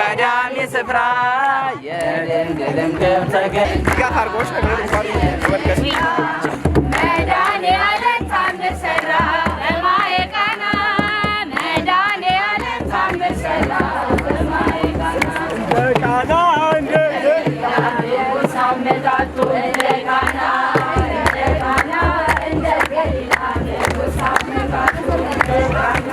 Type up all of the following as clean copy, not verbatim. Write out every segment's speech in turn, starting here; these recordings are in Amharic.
ቀዳሚ ስፍራ የድንግልም ክብር ተገኝ መድኃኔዓለም ታምር ሠራ በማየ ቃና መድኃኔዓለም ታምር ሠራ በማየ ቃና ሳመጣጡ እንደ ቃና እንደ ገሊላ ሳመጣጡ እንደ ቃና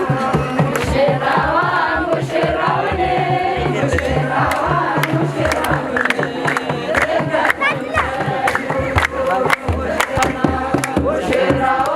ሙሽራውን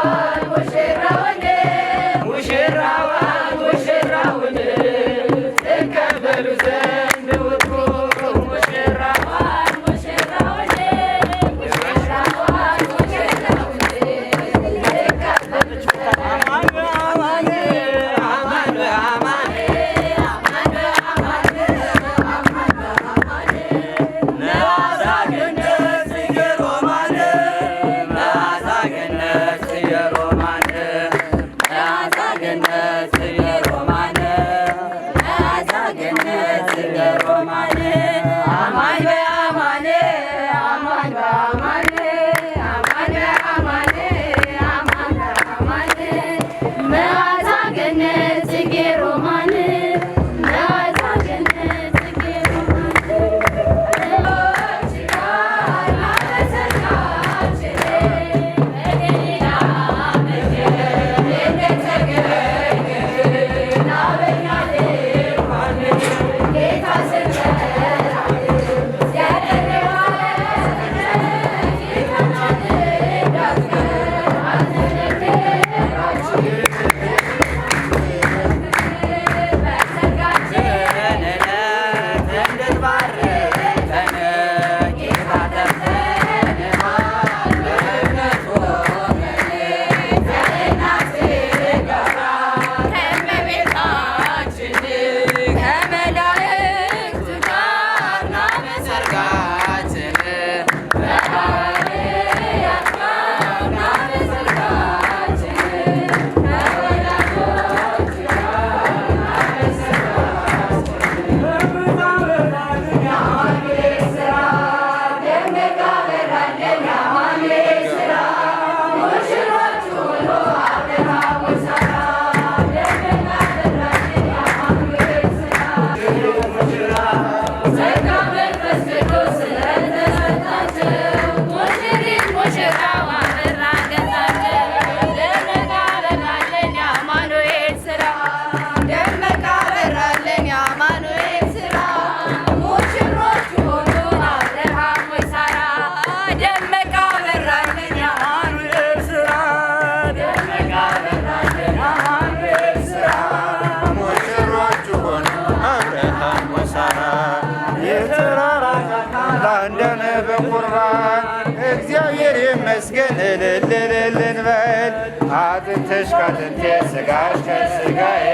እናመስግን እልል እልል እንበል። አጥንትሽ ከአጥንቴ ሥጋሽ ከሥጋዬ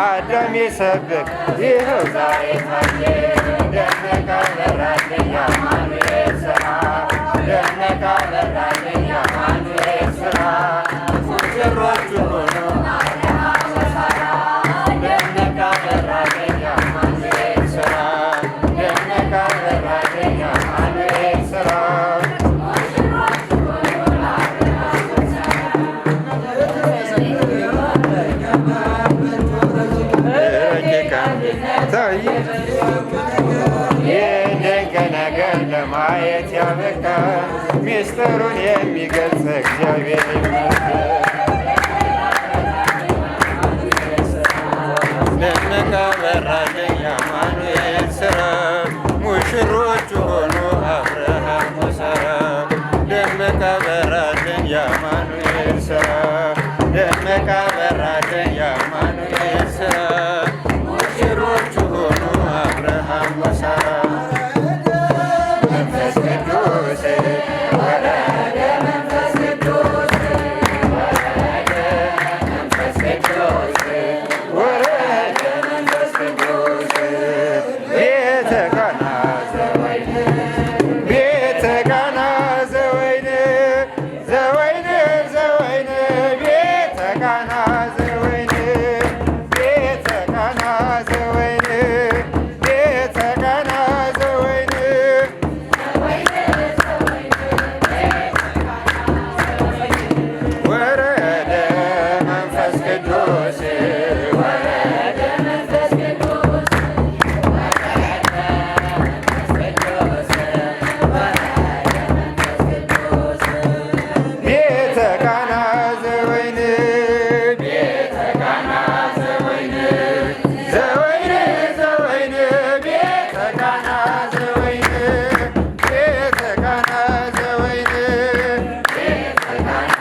አዳም ይሰብክ ይኸው ዛሬ ታየ። ደመቀ በራልኝ የአማኑኤል ሥራ ደመቀ በራልኝ የአማኑኤል ሥራ ሙሽሮቹ ሆኑ ደመቀ በራልኝ የአማኑኤል ሥራ ደመቀ በራልኝ የአማኑኤል ሥራ የደንቅ ነገር ለማየት ያበቃ ሚስጥሩን የሚገልጽ እግዚአብሔር ይመስገን። ደመቀ በራልኝ የአማኑኤል ሥራ ሙሽሮቹ ሆኑ አብርሃም ወሳራ ደመቀ በራልኝ የአማኑኤል ሥራ ደመቀ በራልኝ የአማኑኤል ሥራ ሙሽሮቹ ሆኑ አብርሃም ወሳራ መንፈስ ቅዱስ ወረደ መንፈስ ቅዱስ ወረደ መንፈስ ቅዱስ ወረደ መንፈስ ቅዱስ ቤተ ቃና ዘወይን ቤተ ቃና ዘወይን ዘወይን ዘወይን ቤተ ቃና ዘወይን ቤተ ቃና ዘወይን ቤተ ቃና ዘወይን ወረደ መንፈስ ቅዱስ ወረደ መንፈስ ቅዱስ ወረደ መንፈስ ቅዱስ ወረደ መንፈስ ቅዱስ ቤተ ቃና ዘወይን ቤተ ቃና ዘወይን ዘወይን ዘወይን ቤተ ቃና ዘወይን ቤተ ቃና ዘወይን ቤተ ቃና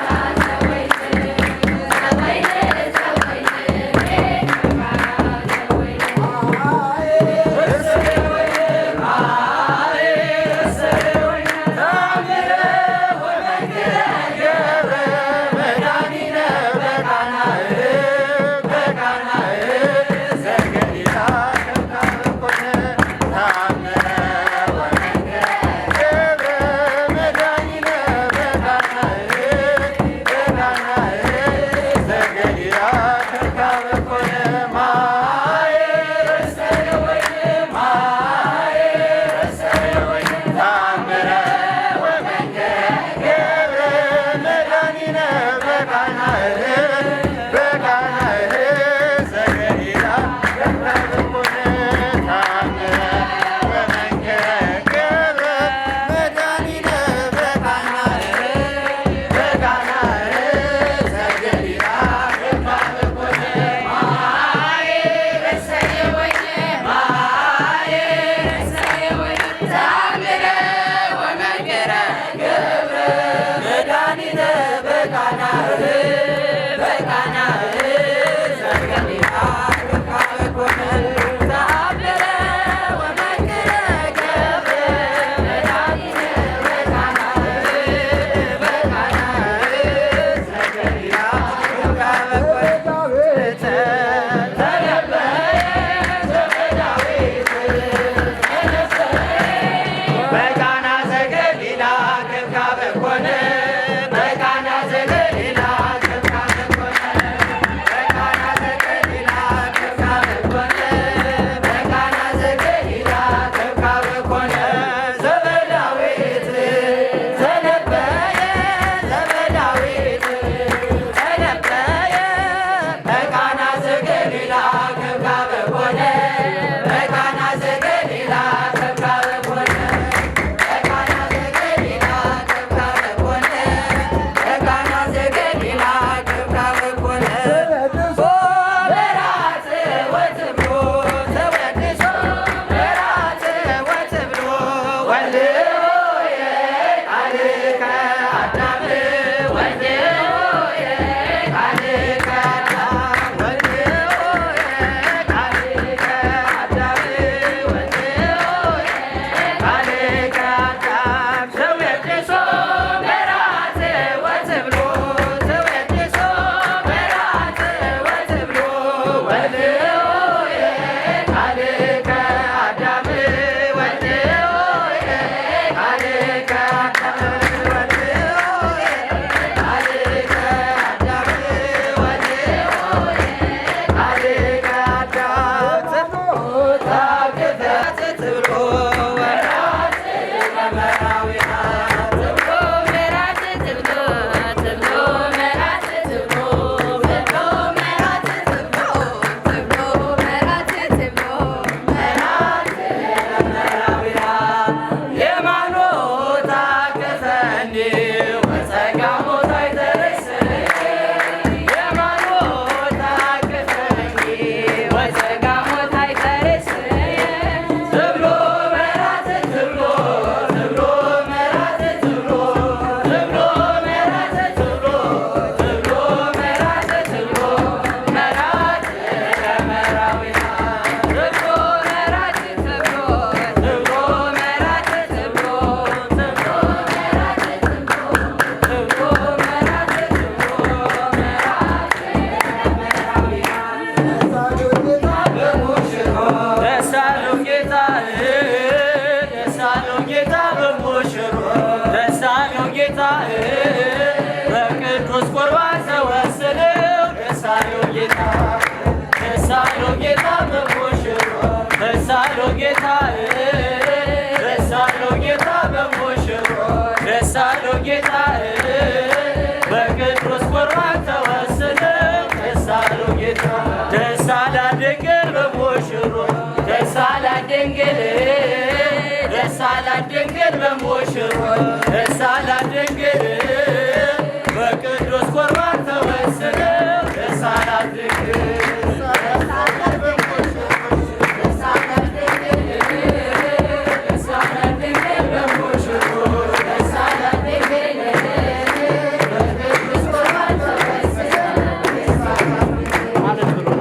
በቅዱስ ቁርባን ተወስነው ደስ አለው ጌታ ደስ አለው ጌታ በሙሽራው ደስ አለው ጌታ ደስ አለው ጌታ በሙሽራው ደስ አለው ጌታ በቅዱስ ቁርባን ተወስነው ደስ አለው ጌታ ደስ አላት ድንግል በሙሽራው ደስ አላት ድንግል ደስ አላት ድንግል በሙሽራው ደስ አላት ድንግል